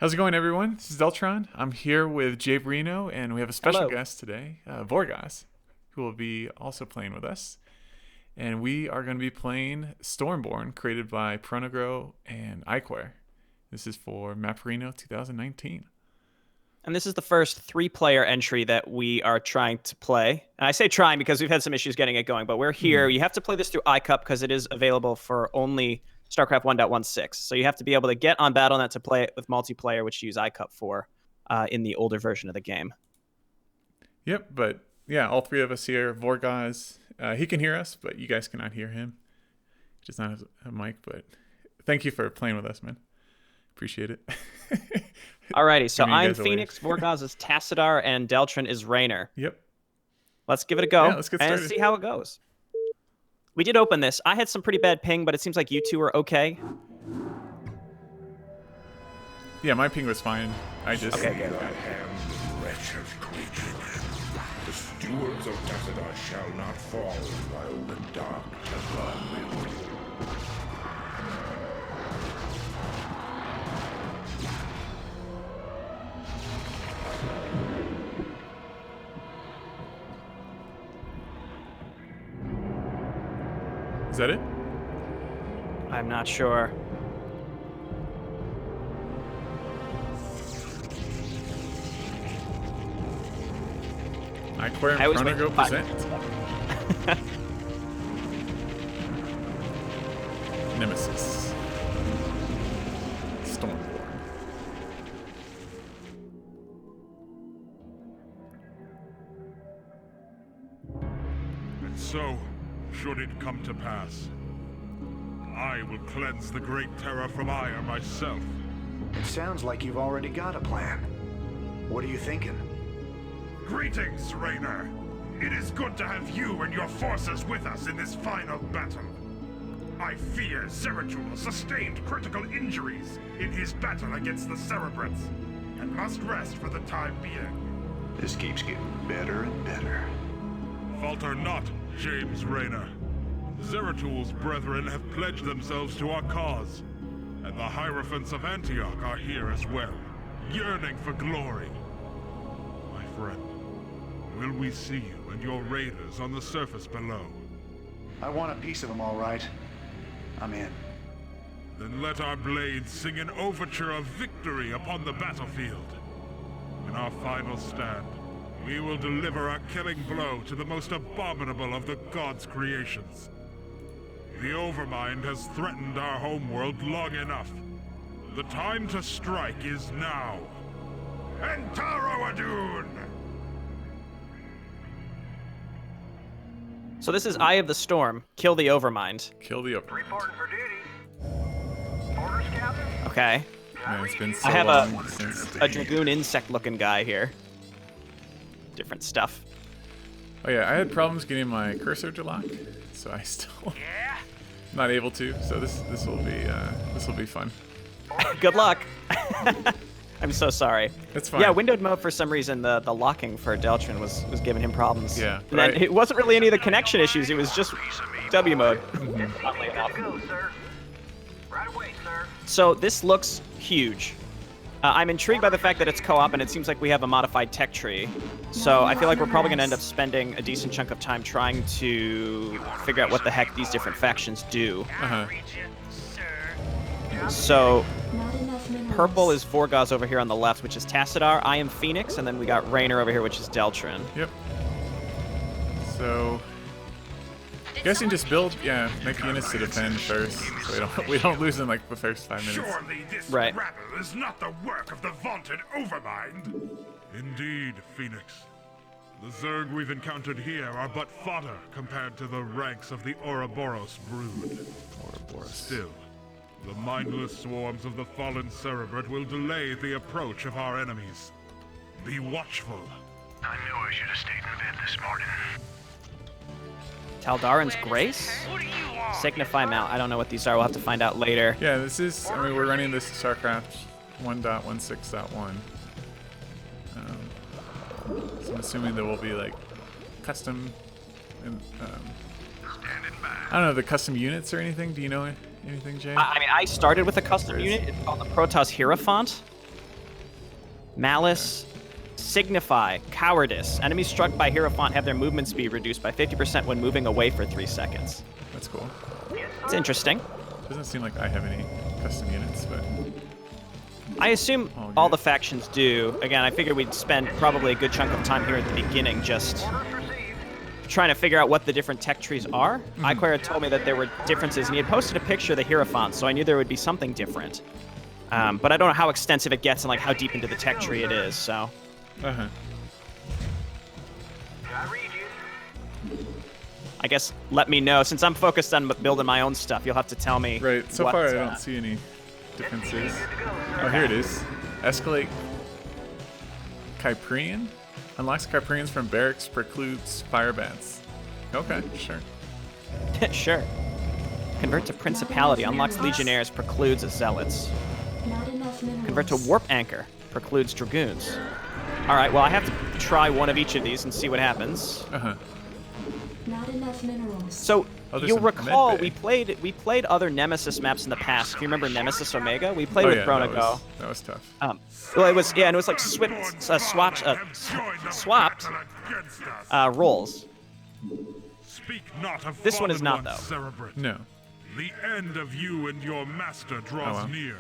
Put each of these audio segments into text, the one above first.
How's it going, everyone? This is Deltron. I'm here with Jayborino, and we have a special Hello. guest today, Vorgaz, who will be also playing with us. And we are going to be playing Stormborne, created by Pr0nogo and iquare. This is for Maporino 2019. And this is the first three-player entry that we are trying to play. And I say trying because we've had some issues getting it going, but we're here. You have to play this through iccup because it is available for only StarCraft 1.16. So you have to be able to get on Battle.net to play it with multiplayer, which you use iccup for in the older version of the game. Yep, but yeah, all three of us here. Vorgaz, he can hear us, but you guys cannot hear him. He does not have a mic, but thank you for playing with us, man. Appreciate it. Alrighty, so Giving you I'm guys a wave. Phoenix, Vorgaz is Tassadar, and Deltron is Raynor. Yep. Let's give it a go Yeah, let's get and started. see how it goes. We did open this. I had some pretty bad ping, but it seems like you two are okay. Yeah, my ping was fine. I just... Okay, good. Wretched creature. The stewards of Tassadar shall not fall while the dark Templar will. Is that it? I'm not sure. iquare I and was Pr0nogo waiting- present Nemesis Stormborne. And so, should it come to pass, I will cleanse the great terror from ire myself. It sounds like you've already got a plan. What are you thinking? Greetings, Raynor. It is good to have you and your forces with us in this final battle. I fear Zeratul sustained critical injuries in his battle against the Cerebrants, and must rest for the time being. This keeps getting better and better. Falter not, James Raynor. Zeratul's brethren have pledged themselves to our cause, and the Hierophants of Antioch are here as well, yearning for glory. My friend, will we see you and your raiders on the surface below? I want a piece of them, all right. I'm in. Then let our blades sing an overture of victory upon the battlefield. In our final stand, we will deliver our killing blow to the most abominable of the gods' creations. The Overmind has threatened our homeworld long enough. The time to strike is now. Entaro Adun! So this is Eye of the Storm. Kill the Overmind. Kill the upper. Reporting for duty. Orders, Captain? Okay. Man, it's been so I have long since... a dragoon insect-looking guy here. Different stuff. Oh yeah, I had problems getting my cursor to lock, so I still not able to. So this will be fun. Good luck. I'm so sorry. It's fine. Yeah, windowed mode for some reason the locking for Deltron was giving him problems. Yeah, And then right. it wasn't really any of the connection issues. It was just W mode. Oddly enough. Go, sir. Right away, sir. So this looks huge. I'm intrigued by the fact that it's co-op and it seems like we have a modified tech tree. So I feel like we're probably going to end up spending a decent chunk of time trying to figure out what the heck these different factions do. Uh-huh. So Not enough minerals. purple is Vorgaz over here on the left, which is Tassadar. I am Phoenix, and then we got Raynor over here, which is Deltron. Yep. So, guessing just build, make units to defend first, so we don't lose in like the first 5 minutes. Surely this Right. rabble is not the work of the vaunted Overmind. Indeed, Phoenix. The Zerg we've encountered here are but fodder compared to the ranks of the Ouroboros brood. Ouroboros. Still, the mindless swarms of the fallen Cerebrate will delay the approach of our enemies. Be watchful. I knew I should have stayed in bed this morning. Taldaran's Grace? Signify Mount. I don't know what these are. We'll have to find out later. Yeah, this is. I mean, we're running this StarCraft 1.16.1. So I'm assuming there will be like custom, I don't know, the custom units or anything. Do you know anything, Jay? I mean, I started with a custom unit. It's called the Protoss Hierophant. Malice, Signify, Cowardice. Enemies struck by Hierophant have their movement speed reduced by 50% when moving away for 3 seconds. That's cool. It's interesting. Doesn't seem like I have any custom units, but I assume all all good. the factions do. Again, I figured we'd spend probably a good chunk of time here at the beginning just trying to figure out what the different tech trees are. iquare had told me that there were differences, and he had posted a picture of the Hierophant, so I knew there would be something different. But I don't know how extensive it gets and like how deep into the tech tree it is, so. Uh-huh. I guess let me know. Since I'm focused on building my own stuff, you'll have to tell me. Right. So what, far, I don't see any differences. Oh, here it is. Escalate Kyprian. Unlocks Kyprians from barracks, precludes fire bats. Okay, sure. Sure. Convert to Principality. Unlocks Legionnaires, precludes Zealots. Convert to Warp Anchor. Precludes Dragoons. All right, well, I have to try one of each of these and see what happens. Uh-huh. Not enough minerals. So, there's you'll some recall medbay. we played other Nemesis maps in the past. If you remember Nemesis Omega, we played with yeah, Pr0nogo. that was tough. Well, it was, yeah, and it was like swapped roles. Speak not of This one is fallen not, ones, though. Cerebrate. No. The end of you and your master draws well. near.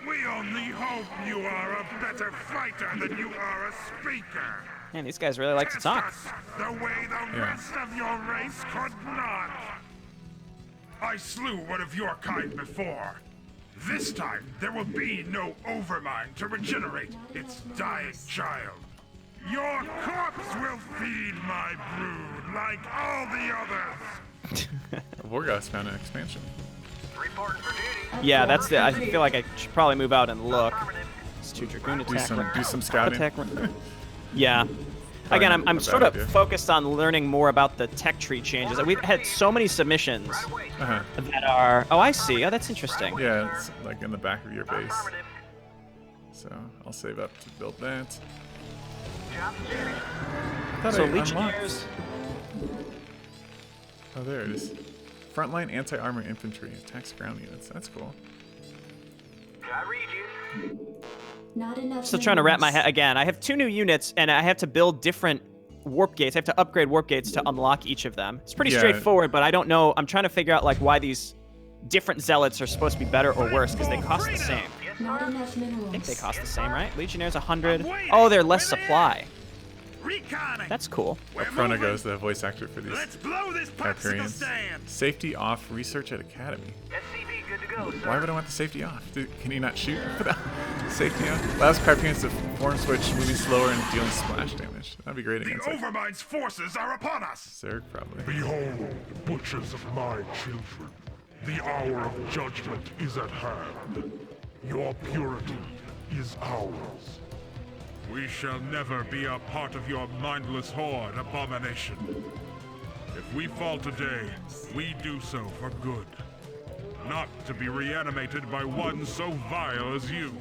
We only hope you are a better fighter than you are a speaker. Man, these guys really like to Test talk. us the way the Yeah. rest of your race could not. I slew one of your kind before. This time, there will be no overmind to regenerate its dying child. Your corpse will feed my brood like all the others. Vorgoth's found an expansion. Reporting for duty. Yeah, that's the. I feel like I should probably move out and look. It's 2 Dragoon Do attack. some scouting. Attack. Yeah. Again, not I'm a sort bad of idea. focused on learning more about the tech tree changes. We've had so many submissions Uh-huh. that are. Oh, I see. Oh, that's interesting. Yeah, it's like in the back of your base. So I'll save up to build that. I thought So I unlocked- Legionnaires. Oh, there it is. Frontline anti-armor infantry attacks ground units. That's cool. I read you. Not enough. Still trying to wrap my minerals. head. Again, I have 2 new units, and I have to build different warp gates. I have to upgrade warp gates to unlock each of them. It's pretty Yeah. straightforward, but I don't know. I'm trying to figure out like why these different zealots are supposed to be better or worse because they cost the same. Not enough minerals. I think they cost the same, right? Legionnaires 100. Oh, they're less supply. Reconning. That's cool. Pr0nogo's the voice actor for these Let's blow this popsicle Kyprians. stand. Safety off. Research at Academy. SCP good to go, sir. Why would I want the safety off? Can he not shoot without safety on? Allows Kyprians to form switch, moving slower and dealing splash damage. That'd be great The against like Overmind's forces are upon us. Zerg, probably. Behold, butchers of my children. The hour of judgment is at hand. Your purity is ours. We shall never be a part of your mindless horde, abomination. If we fall today, we do so for good. Not to be reanimated by one so vile as you.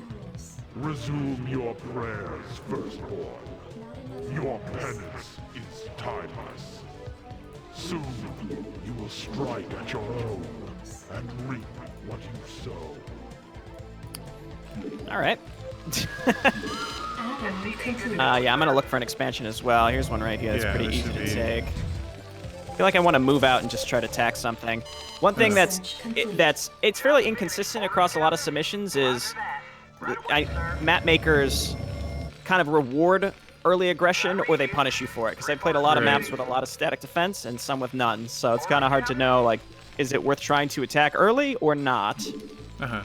Resume your prayers, firstborn. Your penance is timeless. Soon, you will strike at your own and reap what you sow. All right. Add-on complete. Yeah, I'm gonna look for an expansion as well. Here's one right here. That's Yeah, pretty this easy should to be- take. I feel like I want to move out and just try to attack something. One thing that's it's fairly inconsistent across a lot of submissions is map makers kind of reward early aggression or they punish you for it because I've played a lot of Right. maps with a lot of static defense and some with none. So it's kind of hard to know like is it worth trying to attack early or not? Uh-huh.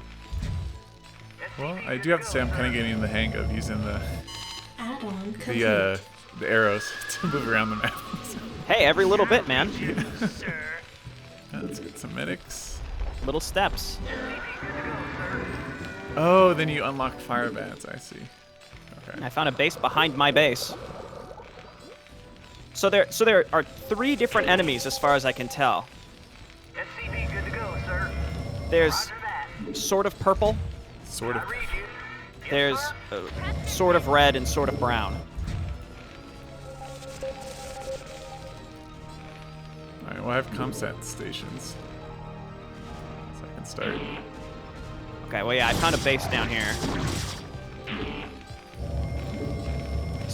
Well, I do have to say I'm kind of getting the hang of using Add-on complete. the arrows to move around the map. Hey, every little bit, man. Let's get some medics. Little steps. Oh, then you unlock fire bats. I see. Okay. I found a base behind my base. So there are 3 different enemies as far as I can tell. SCP good to go, sir. There's Roger that. sort of purple, Sort of. I read you. Yes, there's sir. sort of red, and sort of brown. Alright, well, I have comsat stations. So I can start. Okay, well yeah, I found a base down here.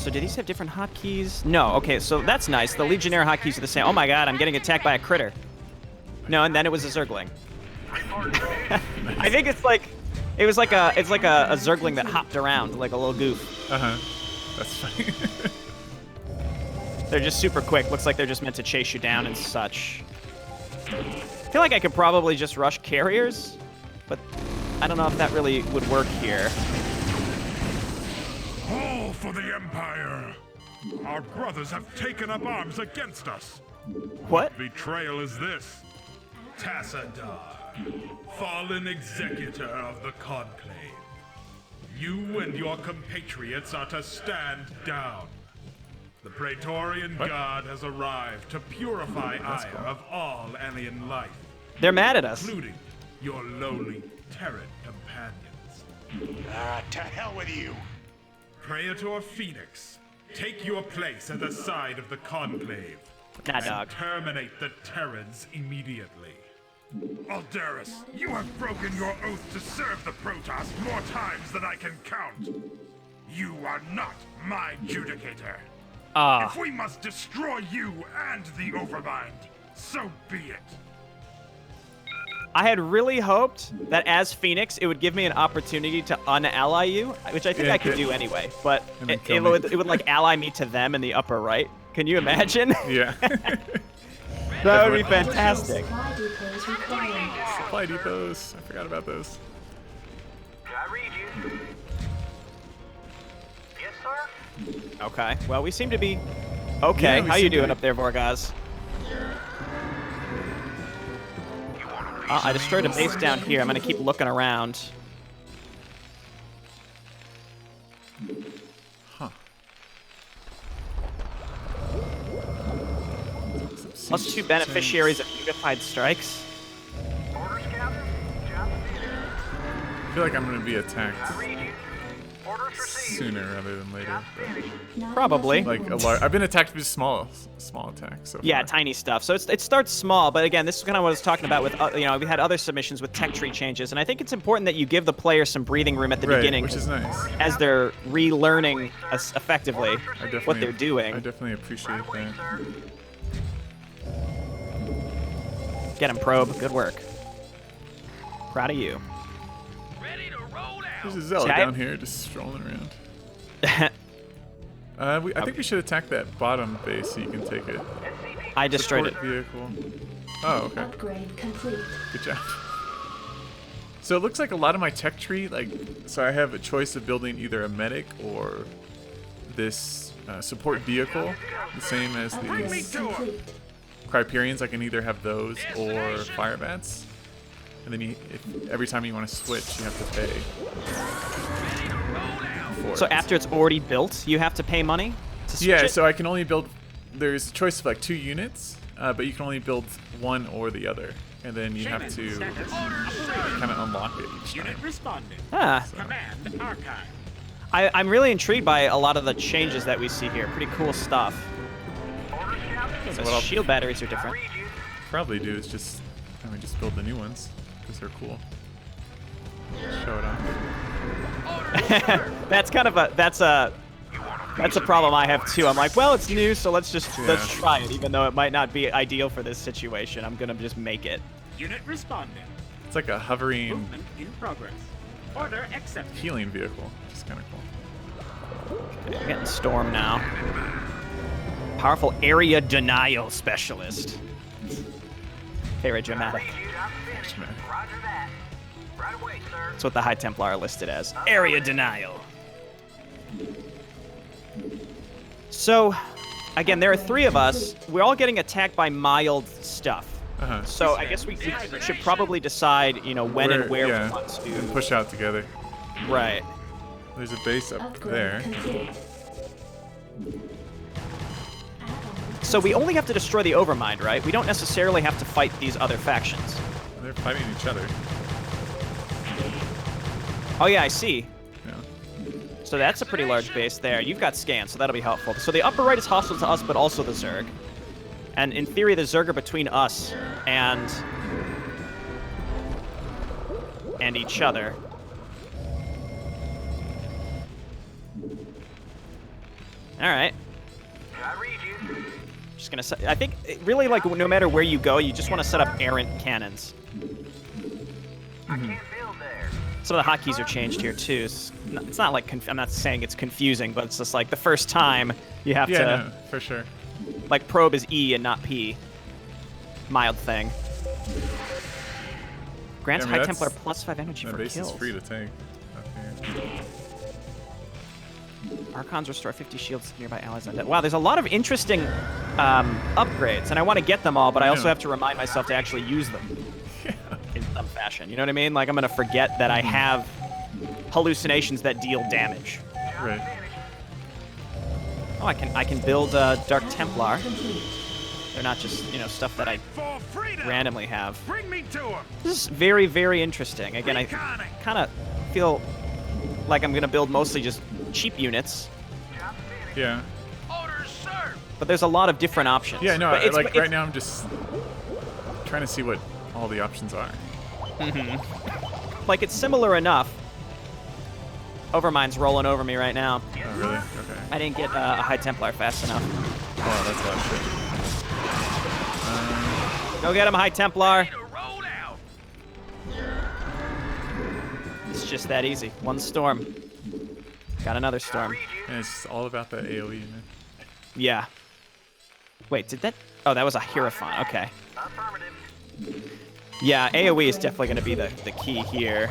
So do these have different hotkeys? No. Okay, so that's nice. The Legionnaire hotkeys are the same. Oh my god, I'm getting attacked by a critter. No, and then it was a Zergling. I think it's like it's like a Zergling that hopped around like a little goof. That's funny. They're just super quick. Looks like they're just meant to chase you down and such. I feel like I could probably just rush carriers, but I don't know if that really would work here. All for the Empire! Our brothers have taken up arms against us. What? Betrayal is this? Tassadar, fallen executor of the Conclave. You and your compatriots are to stand down. The Praetorian God has arrived to purify Ire of all alien life, They're mad at us. including your lowly Terran companions. To hell with you. Praetor Phoenix, take your place at the side of the Conclave. Nah, and dog. terminate the Terrans immediately. Alderus, you have broken your oath to serve the Protoss more times than I can count. You are not my judicator. If we must destroy you and the Overmind, so be it. I had really hoped that as Phoenix, it would give me an opportunity to unally you, which I think I could do anyway. But And then it kill me. would like ally me to them in the upper right. Can you imagine? Yeah. That would be Everyone- fantastic. Supply depots required. Supply depots. I forgot about those. I read you. Yes, sir? Okay. Well, we seem to be okay. Yeah, we How you seem to doing be. up there, Vorgaz? I destroyed a base down here. I'm gonna keep looking around. Huh. Plus 2 beneficiaries of unified strikes. Orders, Captain? Job finished. I feel like I'm going to be attacked I read you. Orders received. sooner rather than later. Job but, finished. Not Probably. enough like a minerals. large. I've been attacked with small attacks. So Yeah, far. tiny stuff. So it starts small, but again, this is kind of what I was talking about with, we had other submissions with tech tree changes, and I think it's important that you give the player some breathing room at the Right, beginning which is nice. as they're relearning effectively I definitely, what they're doing. I definitely appreciate Away, that. sir. Get him, Probe. Good work. Proud of you. There's a zealot See, I- down here just strolling around. I think we should attack that bottom base so you can take it. I destroyed it. Support vehicle. Oh, okay. Upgrade complete. Good job. So it looks like a lot of my tech tree, so I have a choice of building either a medic or this support vehicle, the same as Upgrade these complete. Cryperians. I can either have those or fire bats. And then every time you want to switch, you have to pay. for So it. after it's already built, you have to pay money to switch Yeah, it? so I can only build. There's a choice of like 2 units, but you can only build one or the other, and then you have to kind of unlock it each time. Responding. Ah, Command archive. I'm really intrigued by a lot of the changes that we see here. Pretty cool stuff. Orders, Captain? So The what I'll shield batteries are I different. read you. probably do is just build the new ones because they're cool. Show it off. That's kind of that's a problem I have too. I'm like, well, it's new, so let's try it, even though it might not be ideal for this situation. I'm gonna just make it. Unit responding. It's like a hovering Movement in progress. Order accepted. healing vehicle, which is kind of cool. I'm getting Storm now. Powerful area denial specialist. Very dramatic. Read you. Job finished. Roger that. Right away, sir. That's what the High Templar are listed as. Area denial. So, again, there are 3 of us. We're all getting attacked by mild stuff. Uh-huh. So I guess we should probably decide, when and where yeah, we want and to. push out together. Right. There's a base up Upgrade there. complete. So we only have to destroy the Overmind, right? We don't necessarily have to fight these other factions. They're fighting each other. Oh yeah, I see. Yeah. So that's a pretty large base there. You've got scans, so that'll be helpful. So the upper right is hostile to us, but also the Zerg. And in theory, the Zerg are between us and each other. All right. I read you. Just gonna set, I think really like no matter where you go, you just want to set up errant cannons. I can't build there. Some of the hotkeys are changed here too. It's not like I'm not saying it's confusing, but it's just like the first time you have to no, for sure. like probe is E and not P. Mild thing. Grants Yeah, I mean, High that's- Templar plus 5 energy The for base kills. is free to take up here. Archons restore 50 shields to nearby allies undead. Wow, there's a lot of interesting upgrades, and I want to get them all, but I also Yeah. have to remind myself to actually use them in some fashion. You know what I mean? Like, I'm going to forget that I have hallucinations that deal damage. Right. Oh, I can build Dark Templar. Complete. They're not just, you know, stuff that I For freedom! randomly have. Bring me to him! This is very, very interesting. Again, I Reconning. kind of feel like I'm going to build mostly just cheap units, Yeah. Orders, sir. but there's a lot of different options. Yeah, no, But it's- like it's- right now I'm just trying to see what all the options are. Like, it's similar enough. Overmind's rolling over me right now. Oh, really? Okay. I didn't get a High Templar fast enough. Oh, that's a lot of shit. Go get him, High Templar. Roll out. It's just that easy. One storm. Got another storm. And it's all about the AoE, man. Yeah. Wait, did that... Oh, that was a Hierophant. Okay. Affirmative. Yeah, AoE is definitely going to be the key here.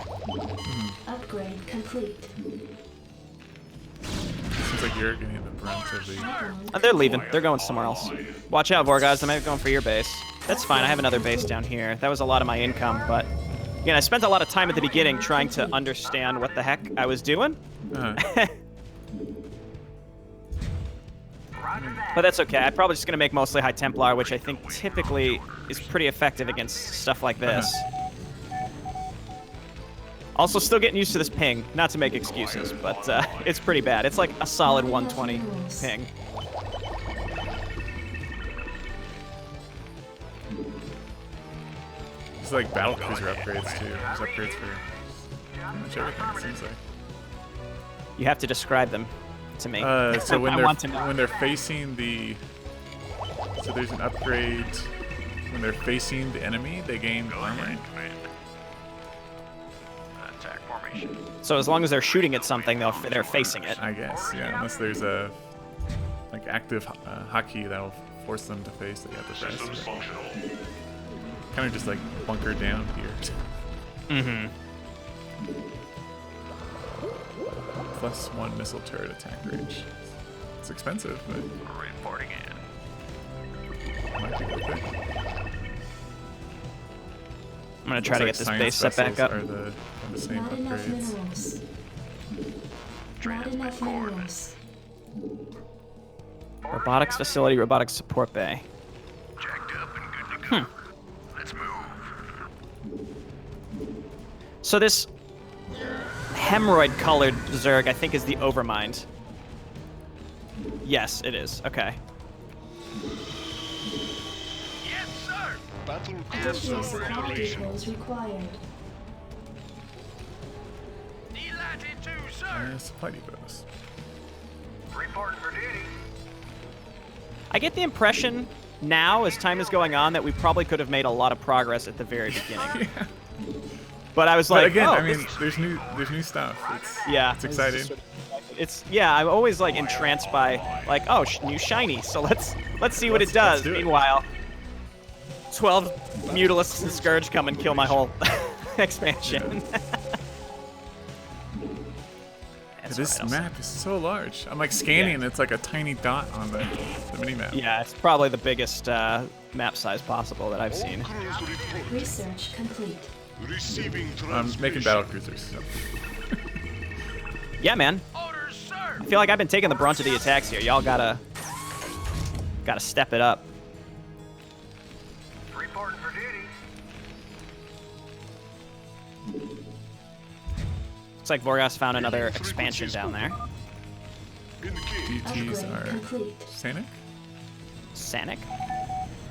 Upgrade complete. Seems like you're getting the brunt of the... Oh, they're leaving. They're going somewhere else. Watch out, Vorgaz. They might be going for your base. That's fine. I have another base down here. That was a lot of my income, but... Again, I spent a lot of time at the beginning trying to understand what the heck I was doing. Uh-huh. But that's okay. I'm probably just going to make mostly High Templar, which I think typically is pretty effective against stuff like this. Also, still getting used to this ping. Not to make excuses, but it's pretty bad. It's like a solid 120 ping. It's like battlecruiser upgrades too. There's upgrades for pretty much everything, it seems like. You have to describe them to me. So when I want to know. they're facing the... So there's an upgrade... When they're facing the enemy, they gain armor. Attack formation. So as long as they're shooting at something, they're facing it. I guess, yeah. Unless there's a like active hotkey that'll force them to face that you have to press. Kind of just like bunker down here. Mm-hmm. +1 missile turret attack range. It's expensive, but Reporting in. might be worth it. I'm going to try to get Looks this like base set science back up. vessels are the same Not enough upgrades. minerals. Not enough minerals. Robotics facility, robotics support bay. Jacked up and good to go. Let's move. So this hemorrhoid-colored Zerg, I think, is the Overmind. Yes, it is. Okay. Yes, sir. Additional supply depots required. Delighted to, sir. Supply depots. Reporting for duty. I get the impression now, as time is going on, that we probably could have made a lot of progress at the very beginning. But I was But like, again, oh, I mean, this- there's new stuff. It's yeah, it's exciting. It's yeah, I'm always like entranced by like, oh, new shiny. So let's see what it does. let's do it. Meanwhile, 12 Mutalisks and Scourge come and kill my whole expansion. That's This right, map is so large. I'm like scanning, and it's like a tiny dot on the mini map. Yeah, it's probably the biggest map size possible that I've seen. Research complete. Receiving I'm making battle cruisers. Yeah, man. Orders, sir. I feel like I've been taking the brunt of the attacks here. Y'all gotta step it up. Reporting for duty. Looks like Vorgas found another expansion down there. DTs Upgrade are complete. Sanic? Sanic?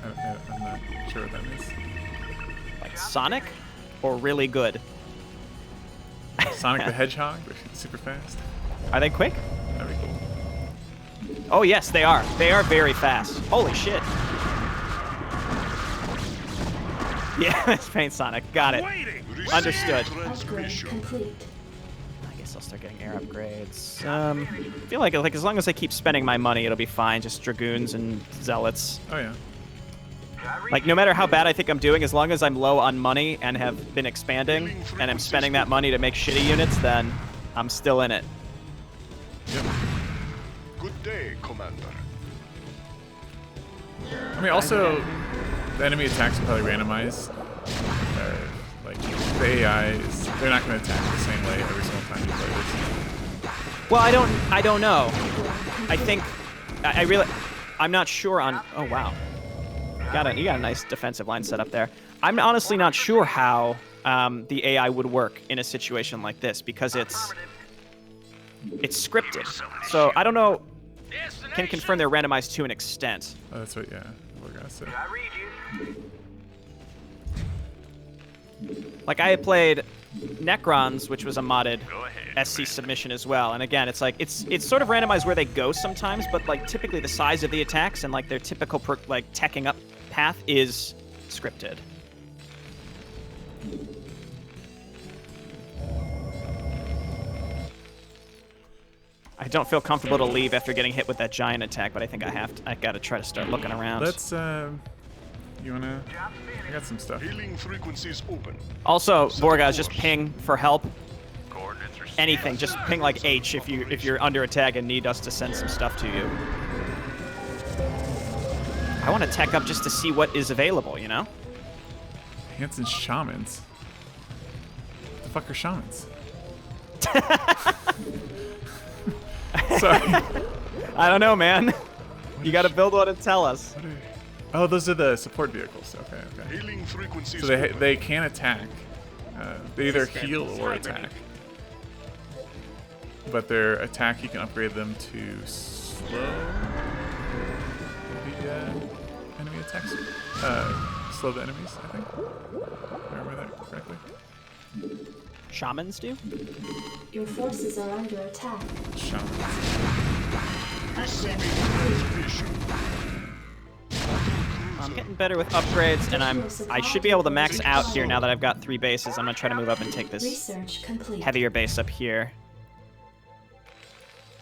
I'm not sure what that means. Like Sonic? Or really good? Sonic the Hedgehog, but super fast. Are they quick? That'd be cool. Oh yes, they are. They are very fast. Holy shit. Yeah, it's Paint Sonic. Got it. Understood. Upgrade complete. I guess I'll start getting air upgrades. I feel like as long as I keep spending my money, it'll be fine. Just Dragoons and Zealots. Oh yeah. Like, no matter how bad I think I'm doing, as long as I'm low on money and have been expanding, and I'm spending that money to make shitty units, then I'm still in it. Yep. Good day, Commander. I mean, also, the enemy attacks are probably randomized. Like, the AIs, they're not going to attack the same way every single time you play this. Well, I don't know. I think, I'm not sure on, oh wow. You got a nice defensive line set up there. I'm honestly not sure how the AI would work in a situation like this, because it's scripted. So I don't know, can confirm they're randomized to an extent. Oh, that's what, yeah, we're going to say. Like, I had played Necrons, which was a modded SC submission as well, and again, it's like it's sort of randomized where they go sometimes, but like typically the size of the attacks and like their typical like teching up path is scripted. I don't feel comfortable to leave after getting hit with that giant attack, but I think I gotta try to start looking around. Let's, you wanna? I got some stuff. Hailing frequencies open. Also, Vorgaz, just ping for help. Anything, just ping like H if you're under attack and need us to send some stuff to you. I want to tech up just to see what is available, you know? Hanson shamans. What the fuck are shamans? Sorry. I don't know, man. You gotta build one and tell us. Oh, those are the support vehicles. Okay. Hailing frequencies So open. they can attack. They either heal or attack. But their attack, you can upgrade them to slow the enemy attacks. Slow the enemies, I think. If I remember that correctly. Shamans do? Your forces are under attack. Shamans. I'm getting better with upgrades, and I should be able to max out here now that I've got 3 bases. I'm gonna try to move up and take this Research complete. heavier base up here.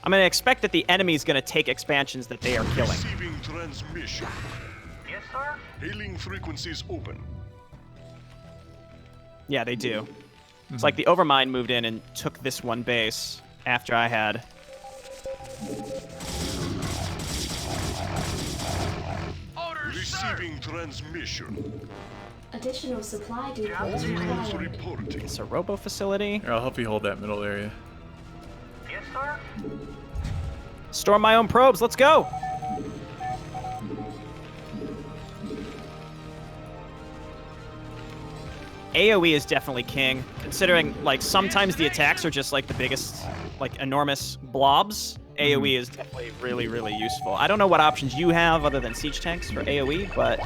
I'm gonna expect that the enemy's gonna take expansions that they are killing. Receiving transmission. Yes, sir? Hailing frequencies open. Yeah, they do. It's like the Overmind moved in and took this one base after I had. Receiving transmission. Additional supply depots Crews required. reporting. It's a robo facility. Here, I'll help you hold that middle area. Yes, sir? Storm my own probes. Let's go. AoE is definitely king, considering like sometimes the attacks are just like the biggest, like enormous blobs. AoE is definitely really, really useful. I don't know what options you have other than siege tanks for AoE, but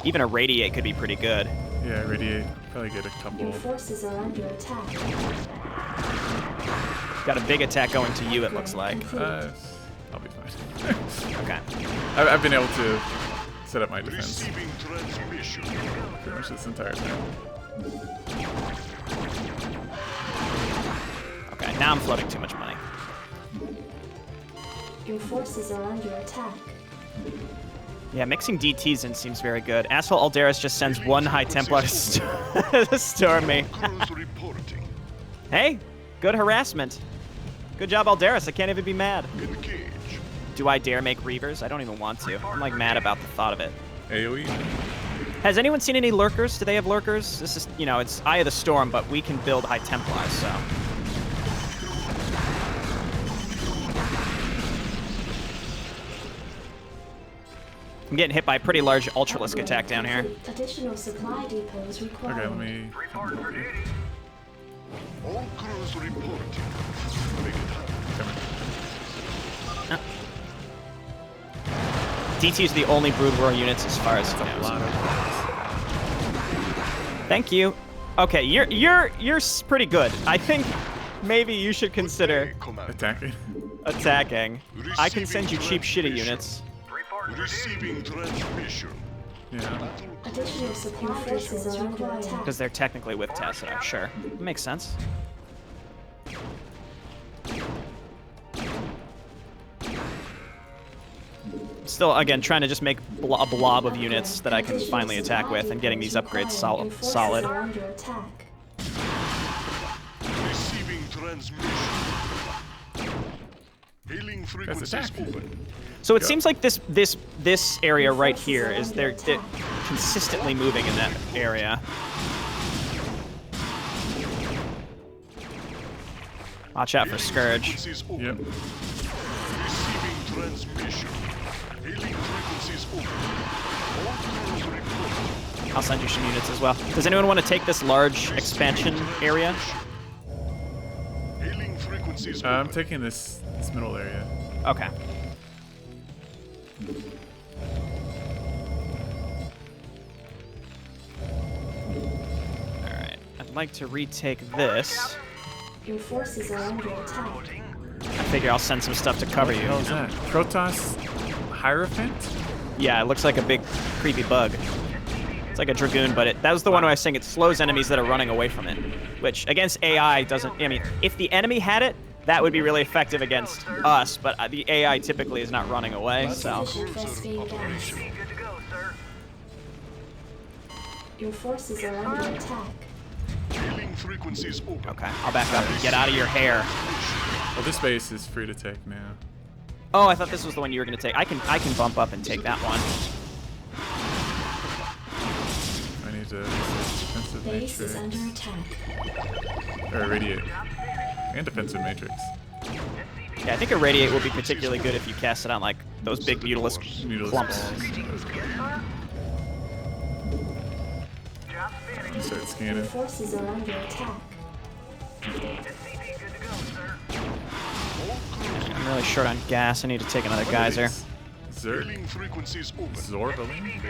even a radiate could be pretty good. Yeah, radiate. Probably get a couple. Your forces are under attack. Got a big attack going to you, it looks like. I'll be fine. Okay. I've been able to set up my defense Receiving transmission. pretty much this entire time. Okay, now I'm floating too much money. Your forces are under attack. Yeah, mixing DTs in seems very good. Asshole Aldaris just sends one High Templar to storm me. Crews reporting. Hey, good harassment. Good job, Aldaris. I can't even be mad. Engage. Do I dare make Reavers? I don't even want to. I'm like mad about the thought of it. AoE? Has anyone seen any lurkers? Do they have lurkers? This is, you know, it's Eye of the Storm, but we can build High Templars, so. I'm getting hit by a pretty large Ultralisk attack down here. Additional supply depots required. Okay, let me come over here. All crews reporting. Make it happen. DT's the only Brood War units as far as he knows. Thank you. Okay, you're pretty good. I think maybe you should consider Commander. Attacking. attacking. I can send you cheap shitty units. Receiving transmission. Yeah. Additional supply forces are under attack. Because they're technically with Tacita, sure. Makes sense. Still, again, trying to just make a blob of units that I can finally attack with and getting these upgrades solid. Are under attack. Receiving transmission. Hailing frequencies attack. open. So it seems like this area right here is they're consistently moving in that area. Watch out for Scourge. Frequencies open. Yep. Receiving transmission. Hailing frequencies open. All tunnels report. I'll send you some units as well. Does anyone want to take this large expansion area? Hailing frequencies I'm open. taking this middle area. Okay. Alright. I'd like to retake this. Your forces are under attack. I figure I'll send some stuff to cover you. What the hell is that? Protoss Hierophant? Yeah, it looks like a big creepy bug. It's like a Dragoon, but that was the one where I was saying it slows enemies that are running away from it. Which, against AI, doesn't... I mean, if the enemy had it, that would be really effective against us, but the AI typically is not running away, so... Insufficient Vespene gas. Good to go, sir. Your forces are under attack. Hailing frequencies open. Okay, I'll back up and get out of your hair. Well, this base is free to take now. Oh, I thought this was the one you were going to take. I can bump up and take that one. I need to defensive Base is matrix. under attack. Or irradiate. And defensive matrix. Yeah, I think Irradiate will be particularly good if you cast it on, like, those big Mutalisk Mutalisk clumps. balls. Start Your scanning. forces are under attack. I'm really short on gas. I need to take another geyser. Zerg. Hailing frequencies open. Zorbaling?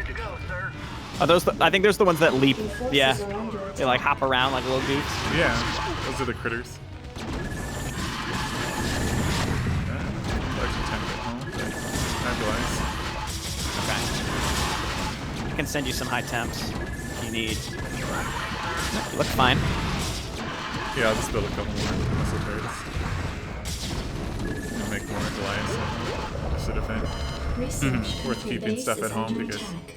Are those I think those are the ones that leap. Your forces Yeah. are under attack. They, like, hop around like little goofs. Yeah, those are the critters. Large attempt at home. Stabilize. Okay. I can send you some high temps if you need. You look fine. Yeah, I'll just build a couple more muscle turrets. And make more Goliaths just to defend. Research. Worth Your keeping base stuff is at home under because- attack.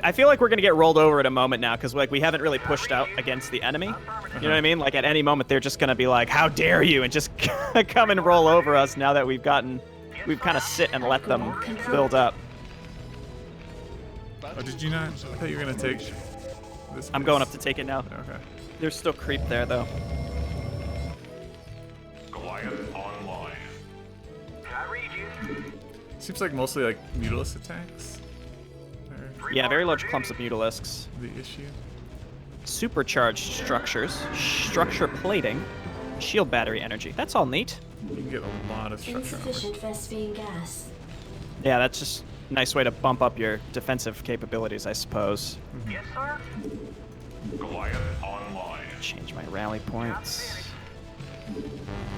I feel like we're gonna get rolled over at a moment now because like we haven't really pushed out against the enemy. You know what I mean? Like at any moment they're just gonna be like, "How dare you!" and just come and roll over us. Now that we've kind of sit and let them build up. Oh, did you not? I thought you were gonna take this. I'm going up to take it now. Okay. There's still creep there though. Goliath online. I read you. Seems like mostly like Mutalisk attacks are Yeah, very large clumps of Mutalisks. the issue. Supercharged structures, structure plating, shield battery energy. That's all neat. You can get a lot of structure armor. Insufficient Vespene gas. Yeah, that's just a nice way to bump up your defensive capabilities, I suppose. Yes, sir. Goliath online. Change my rally points.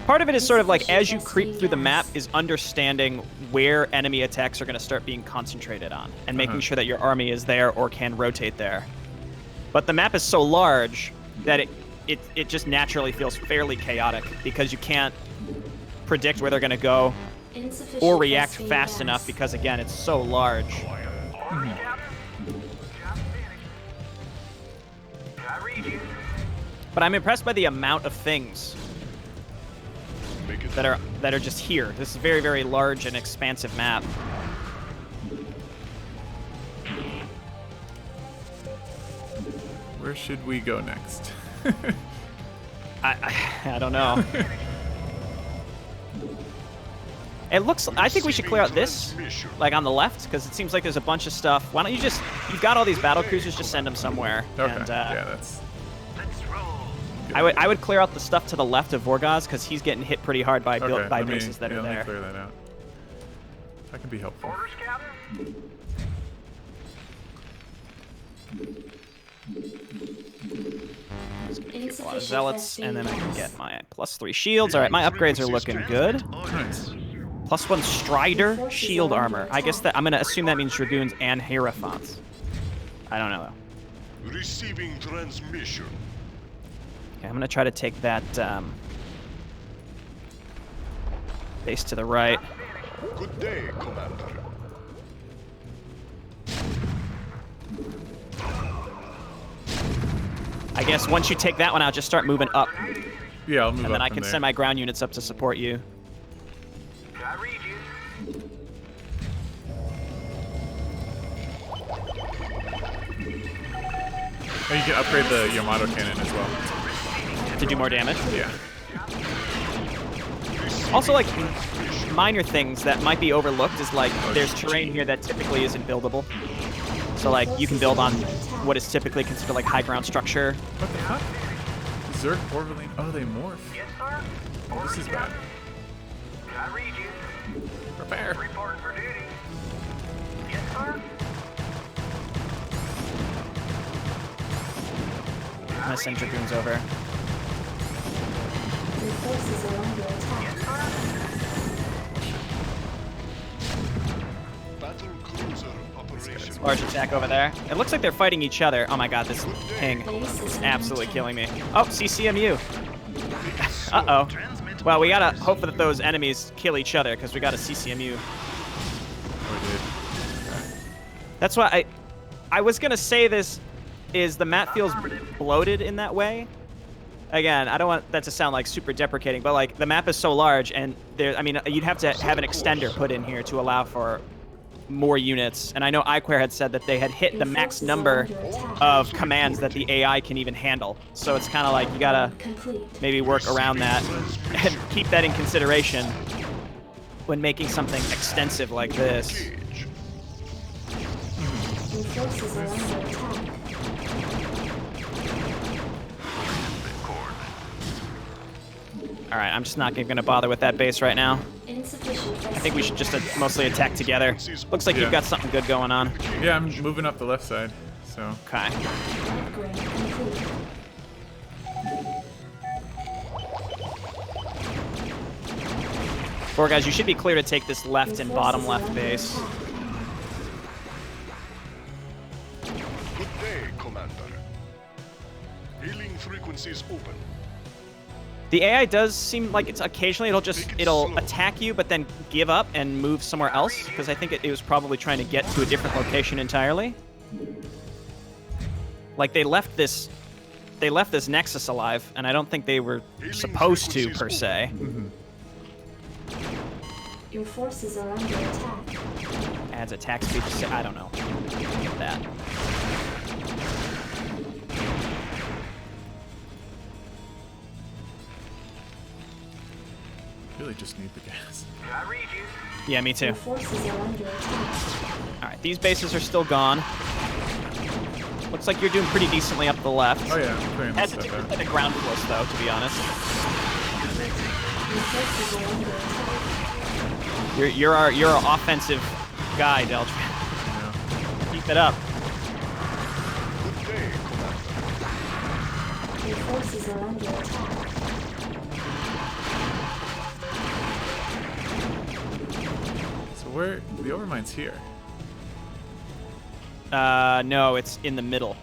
Part of it is sort of like as you creep through the map is understanding where enemy attacks are going to start being concentrated on and making sure that your army is there or can rotate there. But the map is so large that it just naturally feels fairly chaotic because you can't predict where they're going to go Insufficient or react Vespene fast gas. enough because, again, it's so large. I read you. But I'm impressed by the amount of things that are just here. This is a very, very large and expansive map. Where should we go next? I don't know. It looks. I think we should clear out this, like on the left, because it seems like there's a bunch of stuff. Why don't you just? You've got all these battle cruisers. Just send them somewhere. Okay. And, Yeah, that's. Let's roll. I would clear out the stuff to the left of Vorgaz because he's getting hit pretty hard by Okay. by let me- bases that yeah, are let me there. clear that out. That can be helpful. Orders, Captain? Just gonna keep a lot of Insufficient zealots, and then I can gas. get my +3 shields. All right, my upgrades are looking good. Nice. +1 Strider shield armor. I guess that I'm gonna assume that means Dragoons and Hierophants. I don't know though. Receiving transmission. Okay, I'm gonna try to take that base to the right. Good day, Commander. I guess once you take that one out, just start moving up, Yeah, I'll move and then up I from can there. send my ground units up to support you. I read you. Oh, you can upgrade the Yamato cannon as well. To do more damage. Yeah. Also, like, minor things that might be overlooked is, like, there's terrain here that typically isn't buildable. So, like, you can build on what is typically considered, like, high ground structure. What the heck? Zerg, Orvaline. Oh, they morph. Yes, sir. This is bad. I read you. Prepare. Reporting for duty. Yes, sir. I'm gonna send Dragoons over. Your forces are under attack. Battle cruiser operation. Large attack over there. It looks like they're fighting each other. Oh my god, this ping Base is is absolutely under killing me. Oh, CCMU. Uh-oh. Well, we gotta hope that those enemies kill each other, because we got a CCMU. Oh, That's why I was gonna say this is the map feels bloated in that way. Again, I don't want that to sound like super deprecating, but like the map is so large, and there, I mean, you'd have to have an extender put in here to allow for more units. And I know iquare had said that they had hit the max number of commands that the AI can even handle. So it's kind of like you gotta Complete. maybe work around that and keep that in consideration when making something extensive like this. Your forces are under attack. All right, I'm just not gonna bother with that base right now. Insufficient. I think we should just mostly attack together. Looks like you've got something good going on. Yeah, I'm moving up the left side. So Okay. Upgrade complete. Four guys, you should be clear to take this left Your and bottom forces are left under base. attack. Good day, Commander. Hailing frequencies open. The AI does seem like it's occasionally it'll attack you, but then give up and move somewhere else, because I think it was probably trying to get to a different location entirely. Like they left this Nexus alive, and I don't think they were supposed to per se. Your forces are under attack. Adds attack speed to I don't know. Get that. really just need the gas. I read you. Yeah, me too. Your forces are under attack. All right, these bases are still gone. Looks like you're doing pretty decently up the left. Oh yeah, I'm clearing this Has to stuff do out. with the ground close though, to be honest. Your forces are under attack. You're our offensive guy, Deltron. Yeah. Keep it up. Good day, Commander. Your forces are under attack. So where the overmind's here? No, it's in the middle.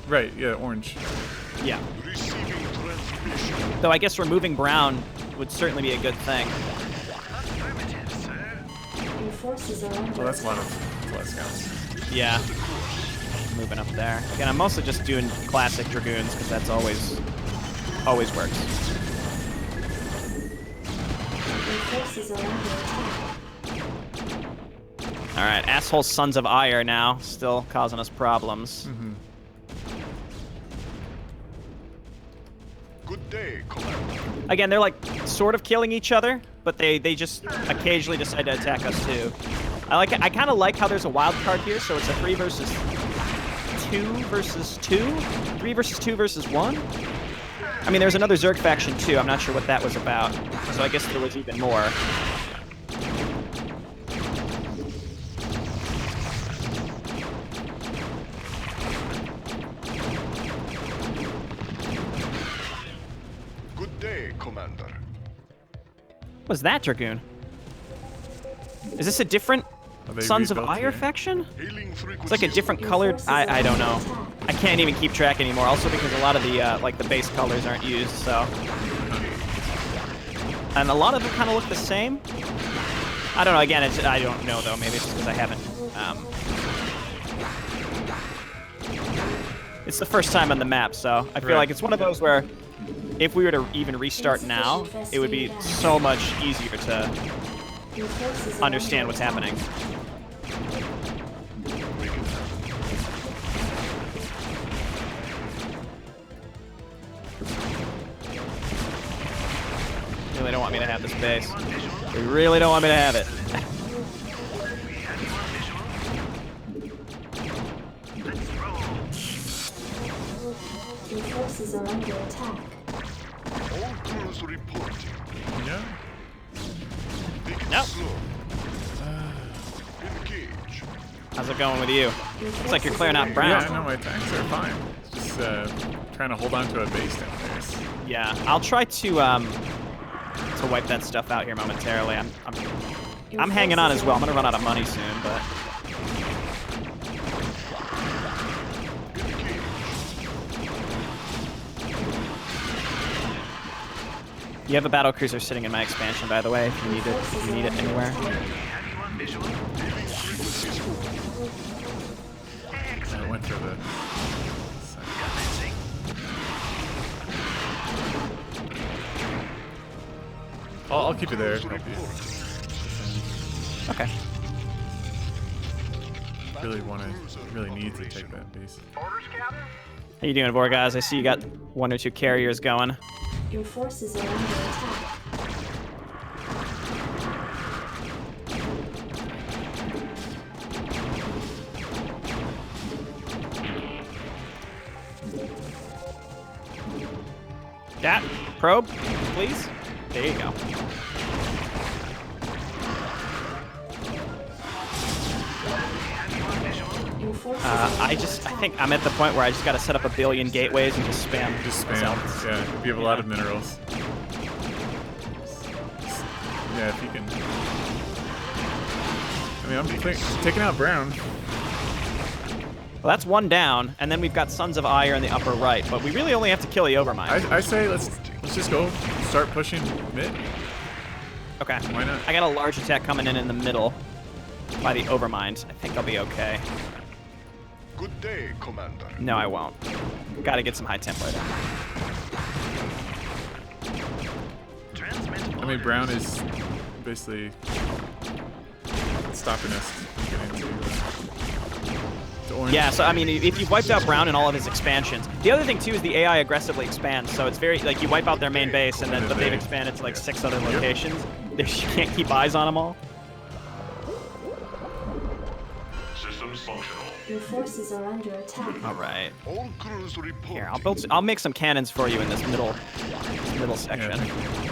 Right, yeah, orange. Yeah. Receiving transmission. Though I guess removing brown would certainly be a good thing. Affirmative, sir. Your forces are under Well, that's a attack. lot of scouts. Yeah. Moving up there. Again, I'm mostly just doing classic dragoons because that's always works. Your forces are under attack. All right, asshole Sons of Ire now, still causing us problems. Good day, Commander. Again, they're like sort of killing each other, but they just occasionally decide to attack us too. I kind of like how there's a wild card here, so it's a 3 versus 2 versus 2, 3 versus 2 versus 1. I mean, there's another Zerg faction too. I'm not sure what that was about, so I guess there was even more. Good day, Commander. What was that, Dragoon? Is this a different Are they Sons of rebuilt Ire here? faction? Hailing It's like a different colored. I don't know. I can't even keep track anymore. Also because a lot of the like the base colors aren't used. So, and a lot of them kind of look the same. I don't know. Again, I don't know though. Maybe it's just because I haven't. It's the first time on the map, so I feel like it's one of those where if we were to even restart now, it would be so much easier to understand what's happening. Really don't want me to have this base. They really don't want me to have it. Your forces are under attack. All crews reporting. Yeah. Take it Nope. slow. Engage. How's it going with you? Looks like you're clearing out brown. Yeah, no, my tanks are fine. Just trying to hold on to a base down there. Yeah, I'll try to wipe that stuff out here momentarily. I'm hanging on as well. I'm gonna run out of money soon, but you have a battle cruiser sitting in my expansion, by the way. If you need it, anywhere. I went for the. I'll keep you there. Help you. Okay. Really need to take that base. Orders, Captain? How you doing, Vorgaz? I see you got 1 or 2 carriers going. Your forces are under attack. Dat, probe, please. There you go. Your forces I think I'm at the point where I just gotta set up a billion gateways and just spam. Just spam. results. Yeah, we have a lot of minerals. Yeah, if you can. I mean, I'm taking out brown. Well, that's 1 down, and then we've got Sons of Ire in the upper right, but we really only have to kill the Overmind. I say let's just go start pushing mid. Okay. Why not? I got a large attack coming in the middle by the Overmind. I think I'll be okay. Good day, Commander. No, I won't. Gotta get some high temp later. I mean, brown is basically stopping us from getting to orange. Yeah, so I mean, if you've wiped out Brown in all of his expansions, the other thing too is the AI aggressively expands. So it's very like you wipe out their main base, and then but they've expanded to like 6 other locations. You can't keep eyes on them all. Systems functional. Your forces are under attack. All right. All crews reporting. Here, I'll make some cannons for you in this middle section. Yeah.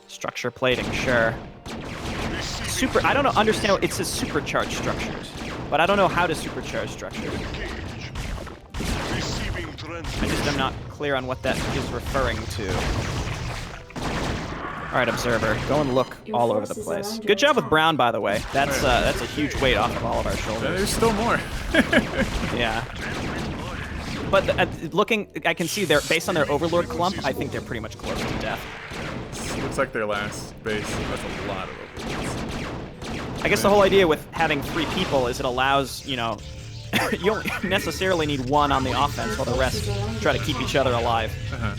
Structure plating, sure. Super. I don't know. Understand. It says supercharged structures, but I don't know how to supercharge structures. Receiving I transmission. just am not clear on what that is referring to. All right, observer, go and look all over the place. Good job with Brown, by the way. That's a huge weight off of all of our shoulders. There's still more. Yeah. But looking, I can see they're based on their Overlord clump. I think they're pretty much close to death. Looks like their last base. That's a lot of overlords. I guess the whole idea with having 3 people is it allows, you know, you don't necessarily need 1 on the offense while the rest try to keep each other alive. Yeah,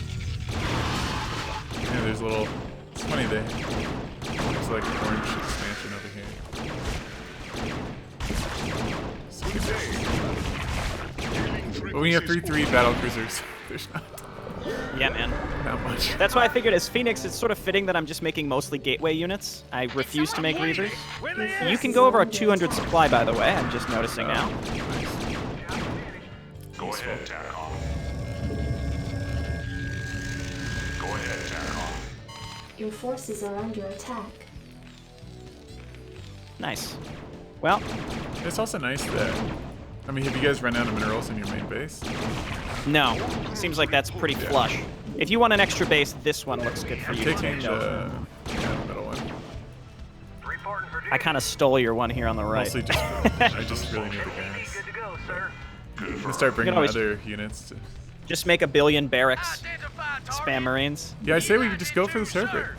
there's a little. It's funny they. Looks like an orange expansion over here. But when you have 3/3 battle cruisers, there's not Yeah, man. much. That's why I figured as Phoenix, it's sort of fitting that I'm just making mostly gateway units. I refuse to make Reavers. You can go over a 200 supply, by the way. I'm just noticing now. Go ahead, TACOM. Go ahead, TACOM. Your forces are under attack. Nice. Well, It's also nice that I mean, have you guys run out of minerals in your main base? No. Seems like that's pretty flush. If you want an extra base, this one looks good for you. Taking Deltron. the middle one. I kind of stole your one here on the right. Mostly just, I just really need the gas. I'm gonna start bringing always- other units. To... Just make a billion barracks. Spam Marines. Yeah, I say we could just go for the server.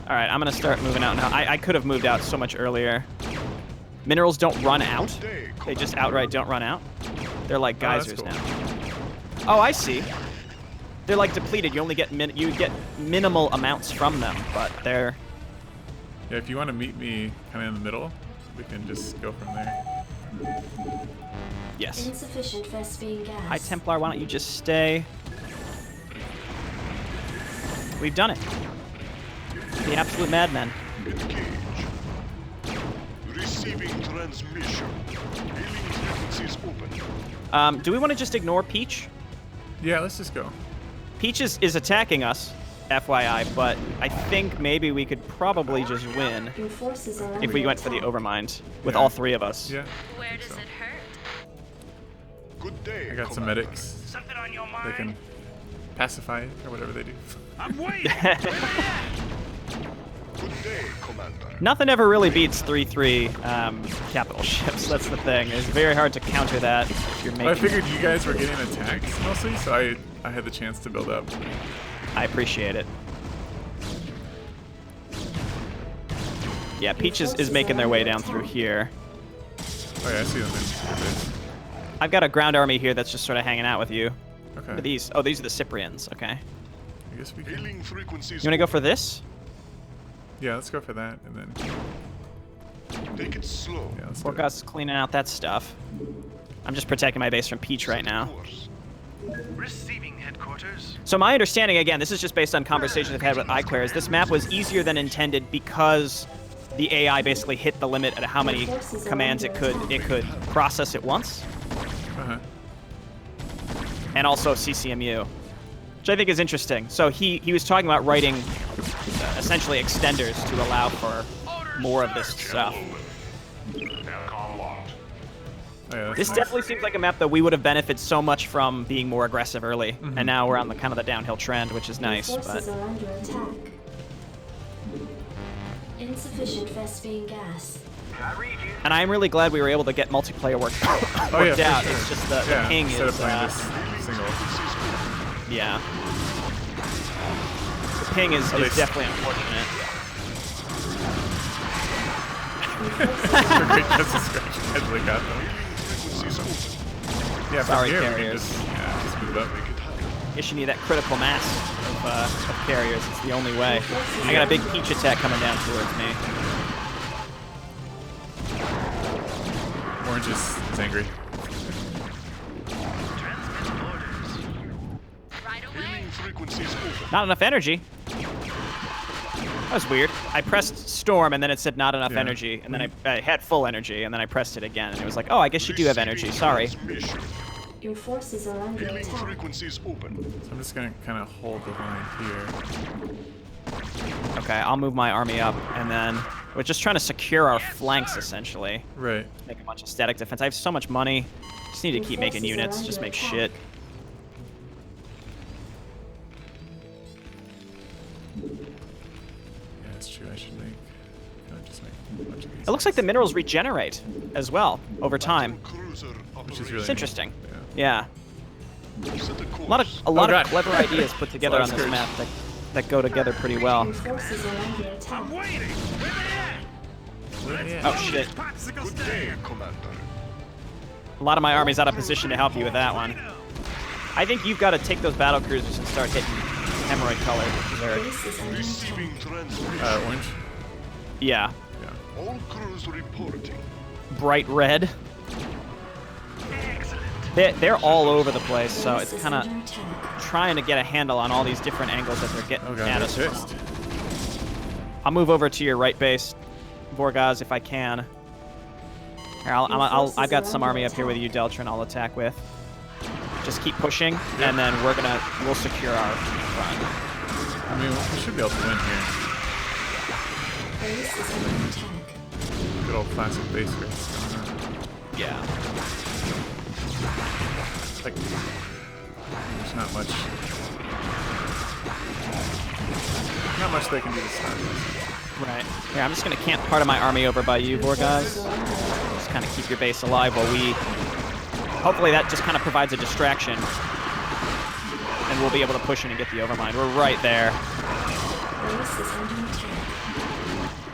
All right, I'm gonna start moving out now. I could have moved out so much earlier. Minerals don't run out. They just outright don't run out. They're like that's geysers cool. now. Oh, I see. They're like depleted. You only get minimal amounts from them, but they're. Yeah, if you want to meet me kind of in the middle, we can just go from there. Yes. Insufficient Vespene gas. Hi, Templar. Why don't you just stay? We've done it. The absolute madmen. Engage. Receiving transmission. Hailing frequencies open. Do we want to just ignore Peach? Yeah, let's just go. Peach is attacking us, FYI, but I think maybe we could probably just win Your forces are if we under went for the attack. overmind with Yeah. all three of us. Yeah. Where think does so. it hurt? Good day, I got some Commander. medics. Something on your They mind? can pacify it or whatever they do. I'm waiting. Good day, Commander. Nothing ever really beats 3-3 capital ships. That's the thing. It's very hard to counter that if you're making. I figured you guys were getting attacked mostly, so I had the chance to build up. I appreciate it. Yeah, Peach is making their way down through here. Oh yeah, I see them in your base. I've got a ground army here that's just sort of hanging out with you. Okay. What are these? Oh, these are the Cyprians. Okay. I guess we can. Hailing frequencies You want to go for this? Yeah, let's go for that, and then open. Take it slow. yeah, let's do it. Forecast is cleaning out that stuff. I'm just protecting my base from Peach right now. Course. Receiving headquarters. So my understanding, again, this is just based on conversations I've had with iquare, is this map was easier than intended because the AI basically hit the limit at how many commands it could process at once, Uh-huh. and also CCMU, which I think is interesting. So he was talking about writing essentially extenders to allow for more of this stuff. Aircon locked. Oh, yeah, that's This nice. definitely seems like a map that we would have benefited so much from being more aggressive early, and now we're on the kind of the downhill trend, which is nice. Your But forces are under attack. Insufficient Vespene gas. I read you. and I'm really glad we were able to get multiplayer worked Oh yeah, worked for out. sure. It's just the yeah, ping instead is of playing this single. yeah. The ping is Oh, they- definitely unfortunate. Great, that's a scratch. I really got them. Yeah, from Sorry, here we can carriers. just move up. Guess you need that critical mass of carriers. It's the only way. I got a big Peach attack coming down towards me. Orange is angry. Right away. Frequencies open. Not enough energy. That was weird. I pressed Storm, and then it said not enough Yeah. energy, and then I had full energy, and then I pressed it again, and it was like, oh, I guess you do have energy. Sorry. Transmission. Your forces are under Hailing attack. frequencies open. So I'm just gonna kind of hold the line here. Okay, I'll move my army up, and then we're just trying to secure our flanks, essentially. Right. Make a bunch of static defense. I have so much money. Just need to keep making units, just make shit. Yeah, that's true. I should make. Just make a bunch of these. It looks like the minerals regenerate as well over time. Cruiser Which is operation. really It's interesting. Yeah. Yeah. Set a A course. lot of Oh, God. clever ideas put together on Lot of this skirts. map that go together pretty well. Your forces are under attack. I'm waiting. Where they at? Oh shit. Popsicle Good day, stand. Commander. A lot of my army's out of position to help you with that one. I think you've got to take those battle cruisers and start hitting hemorrhoid colored. Base is under Receiving attack. transmission. Orange. Yeah. Yeah. All crews reporting. Bright red. They're all over the place, so it's Base is kind of under attack. trying to get a handle on all these different angles that they're getting Oh god, at they're us pissed. from. I'll move over to your right base, Vorgaz, if I can. Here, I've got some army up here with you, Deltron. I'll attack with. Just keep pushing, and then we'll secure our front. I mean, we should be able to win here. Base is under attack. Good old classic base race going on. Yeah. Like, there's not much they can do to start this. Right. Here, I'm just gonna camp part of my army over by you, Vorgaz. Just kind of keep your base alive while we. Hopefully, that just kind of provides a distraction, and we'll be able to push in and get the overmind. We're right there. Base is under attack.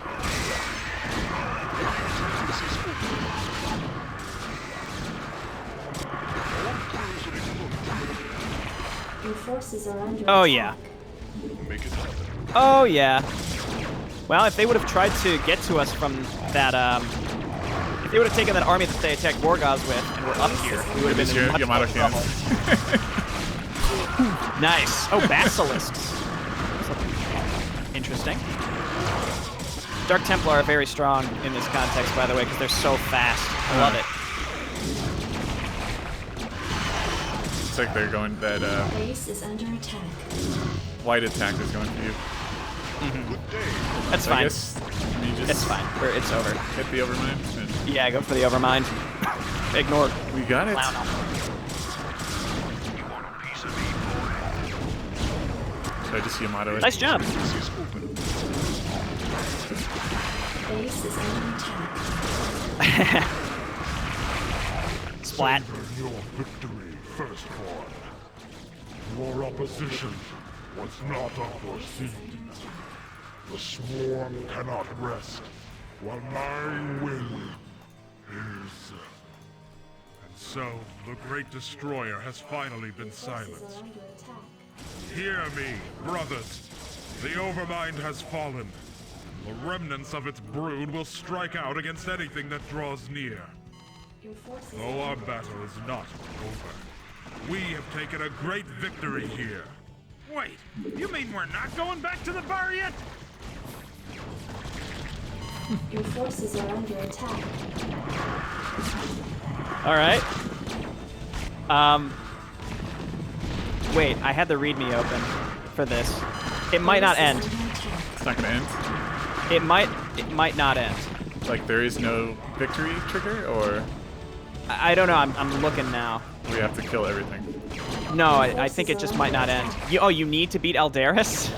Your forces are under Oh attack. yeah. Make it happen. Oh yeah. Well, if they would have tried to get to us from that, if they would have taken that army that they attacked Vorgaz with and were up here, we would have been in much more Yamato trouble. Nice. Oh, basilisks. Interesting. Dark Templar are very strong in this context, by the way, because they're so fast. I love it. Looks like they're going that Base is under attack. white attack is going for you. That's I fine. guess you just It's fine. It's over. hit the overmind. And Yeah, go for the overmind. Ignore. we got it. Wow. So I just Yamato it. Nice job. Frequencies open. Base is under attack. Splat. Savor your victory, firstborn. Your opposition was not unforeseen. The swarm cannot rest, while my will is. And so, the great destroyer has finally been Forces silenced. are under attack. Hear me, brothers. The Overmind has fallen. The remnants of its brood will strike out against anything that draws near. Your forces Though are our under battle is not over, we have taken a great victory here. Wait, you mean we're not going back to the bar yet? Your forces are under attack. All right. Wait, I had the readme open for this. It might not Base is end. under attack. It's not gonna end. It might not end. Like there is no victory trigger, or I don't know. I'm looking now. we have to kill everything. No, I think it just might not end. You need to beat Aldaris?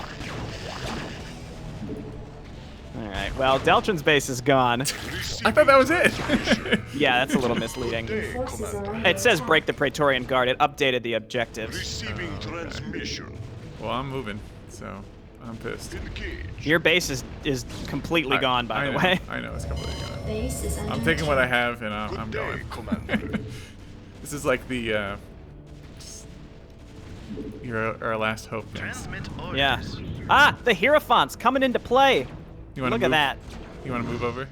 All right. Well, Deltron's base is gone. I thought that was it. Yeah, that's a little misleading. Your forces are under It says attack. break the Praetorian Guard. It updated the objectives. Receiving transmission. Well, I'm moving, so I'm pissed. Engage. Your base is completely gone, by I the know, way. I know it's completely gone. Base is under I'm taking what I attack. have and I'm Good day, going. Commander. This is like the our last hope. Things. Transmit orders. Yeah. Ah, the Hierophant's coming into play. You wanna Look at move? that. You want to move over?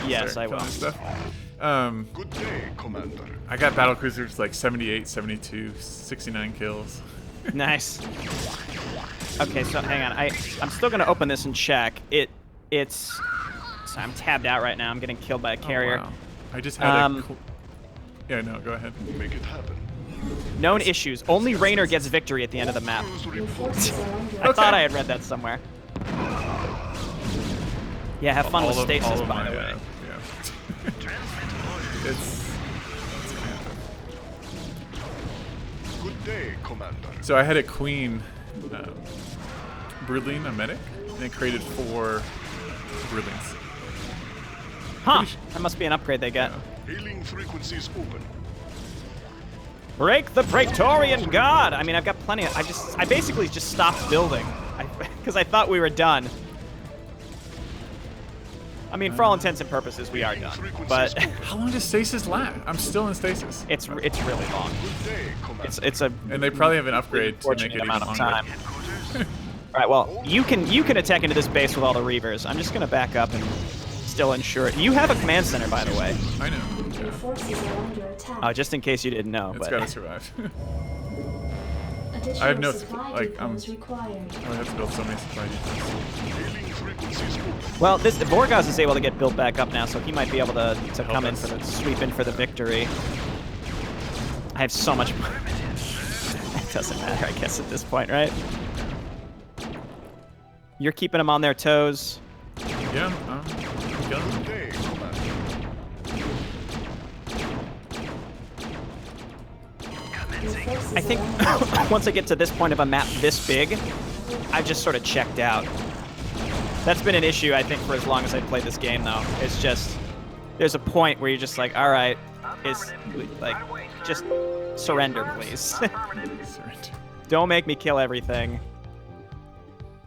Yes, Start I will. killing Stuff. Good day, Commander. I got battle cruisers like 78, 72, 69 kills. Nice. Okay, so hang on. I'm still gonna open this and check. So I'm tabbed out right now. I'm getting killed by a carrier. Oh, wow. I just had Um, yeah, no, go ahead. Make it happen. Known issues. Only Raynor gets victory at the end of the map. Your forces are under I thought I had read that somewhere. Yeah, have fun with All stasis, of by my, the way. Yeah. it's gonna happen. Good day, Commander. So I had a queen, broodling, a medic, and it created 4 broodlings. Huh. That must be an upgrade they get. Hailing frequencies open. Break the Praetorian Guard! I mean, I've got plenty of... I basically just stopped building. Because I thought we were done. I mean, for all intents and purposes, we are done. But How long does stasis last? I'm still in stasis. it's really long. Good day, Commander. It's a And they probably have an upgrade to make it fortunate even amount of longer. time. All right, well, you can attack into this base with all the Reavers. I'm just gonna back up and still ensure it. You have a command center, by the way. I know. Your Yeah. forces are under attack. Just in case you didn't know. It's But gotta survive. Additional I have no supply like depots required. I would have to build so many supply depots. Hailing frequencies open. well, this Vorgaz is able to get built back up now, so he might be able to come in for the sweep in for the victory. I have so much. It doesn't matter, I guess, at this point, right? You're keeping them on their toes. Yeah. Good day, Commander. I think once I get to this point of a map this big, I've just sort of checked out. That's been an issue, I think, for as long as I've played this game, though. It's just, there's a point where you're just like, all right, it's like, just surrender, please. Surrender. Don't make me kill everything.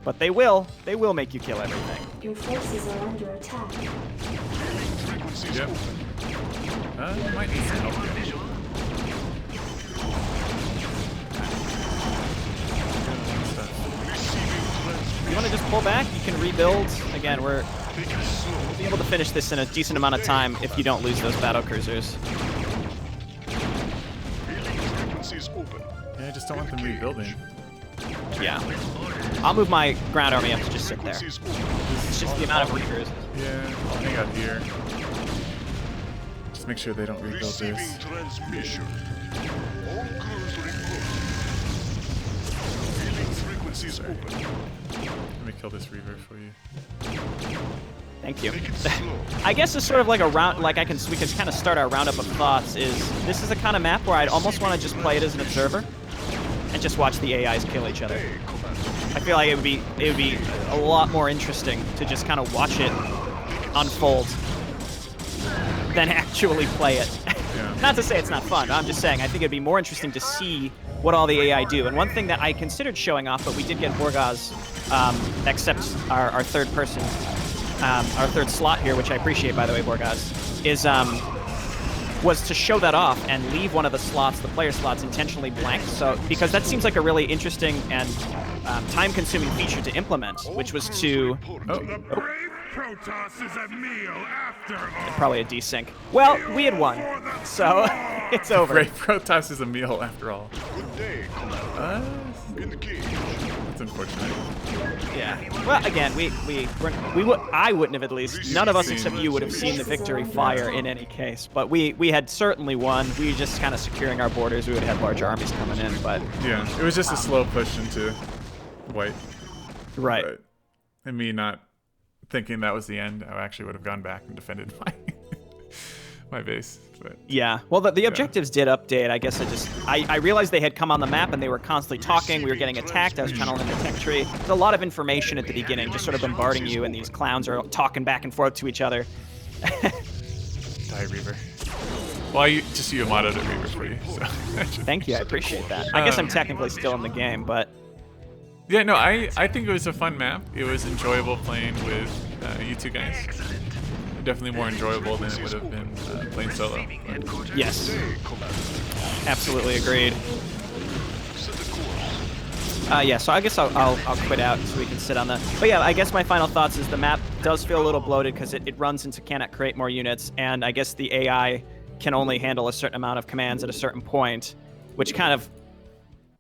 But they will. They will make you kill everything. Your forces are under attack. Yep. Might need some help here. You want to just pull back? You can rebuild. Again, we'll be able to finish this in a decent amount of time if you don't lose those battle cruisers. Yeah, I just don't want them rebuilding. Yeah. I'll move my ground army up to just sit there. It's just the amount of reavers. Yeah, I'll hang out here. Just make sure they don't rebuild this. Transmission. All crews report. Feeling frequencies open. Let me kill this reaver for you. Thank you. Make it slow. I guess it's sort of like a round, like we can kind of start our roundup of thoughts. This is the kind of map where I'd almost want to just play it as an observer and just watch the AIs kill each other. I feel like it would be a lot more interesting to just kind of watch it unfold than actually play it. Yeah. Not to say it's not fun. I'm just saying I think it'd be more interesting to see what all the AI do. And one thing that I considered showing off, but we did get Borgaz accept our third person, our third slot here, which I appreciate, by the way, Borgaz, is was to show that off and leave one of the slots, the player slots, intentionally blank. So because that seems like a really interesting and time-consuming feature to implement, which was to The brave Protoss is a meal after all. probably a desync. Well, we had won, so it's over. Great Protoss is a meal after all. Good day, Commander. Engage. That's unfortunate. Yeah. Well, again, I wouldn't have, at least. None of us except you would have seen the victory fire in any case. But we had certainly won. We were just kind of securing our borders. We would have had large armies coming in, but Yeah, it was just a slow push into white. right. But, and me not thinking that was the end, I actually would have gone back and defended my base. But Yeah. Well, the objectives did update. I guess I realized they had come on the map and they were constantly talking. We were getting attacked. I was channeling the tech tree. There's a lot of information at the beginning, just sort of bombarding you, and these clowns are talking back and forth to each other. Die Reaver. Well, you modded a Reaver for you. So. Thank you. I appreciate that. I guess I'm technically still in the game, but Yeah, no, I think it was a fun map. It was enjoyable playing with you two guys. Definitely more enjoyable than it would have been playing solo. But yes. Absolutely agreed. Yeah, so I guess I'll quit out so we can sit on that. But yeah, I guess my final thoughts is the map does feel a little bloated because it runs into cannot create more units, and I guess the AI can only handle a certain amount of commands at a certain point, which kind of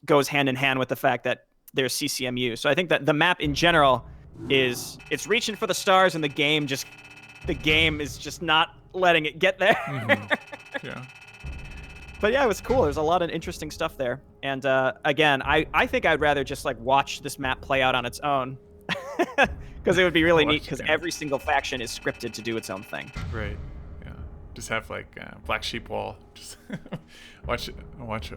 goes hand in hand with the fact that there's CCMU. So I think that the map in general it's reaching for the stars, and the game is just not letting it get there. Yeah. But yeah, it was cool. There's a lot of interesting stuff there. And again, I think I'd rather just like watch this map play out on its own. Because it would be really neat, because every single faction is scripted to do its own thing. Right. Yeah. Just have like Black Sheep Wall. Just watch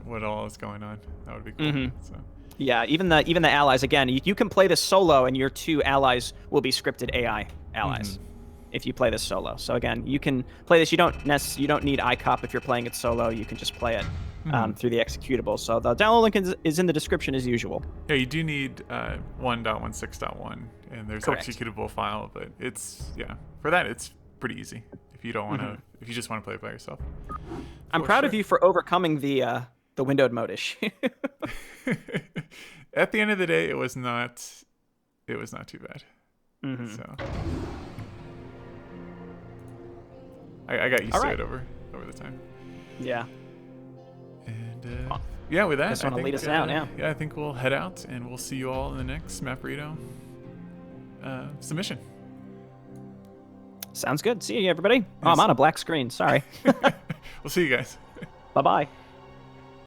what all is going on. That would be cool. So. Yeah, even the allies, again, you can play this solo and your two allies will be scripted AI allies. If you play this solo. So again, you can play this. You don't need iccup if you're playing it solo. You can just play it through the executable. So the download link is in the description as usual. Yeah, you do need 1.16.1, and there's Correct. executable file, but for that it's pretty easy. If you don't want to, if you just want to play it by yourself. I'm proud of you for overcoming the windowed mode issue. At the end of the day, it was not too bad. So. I got used to it over the time. Yeah. And yeah, with that, Just want to lead us out, yeah. Yeah, I think we'll head out, and we'll see you all in the next Maporino submission. Sounds good. See you, everybody. Oh, I'm on a black screen. Sorry. We'll see you guys. Bye-bye.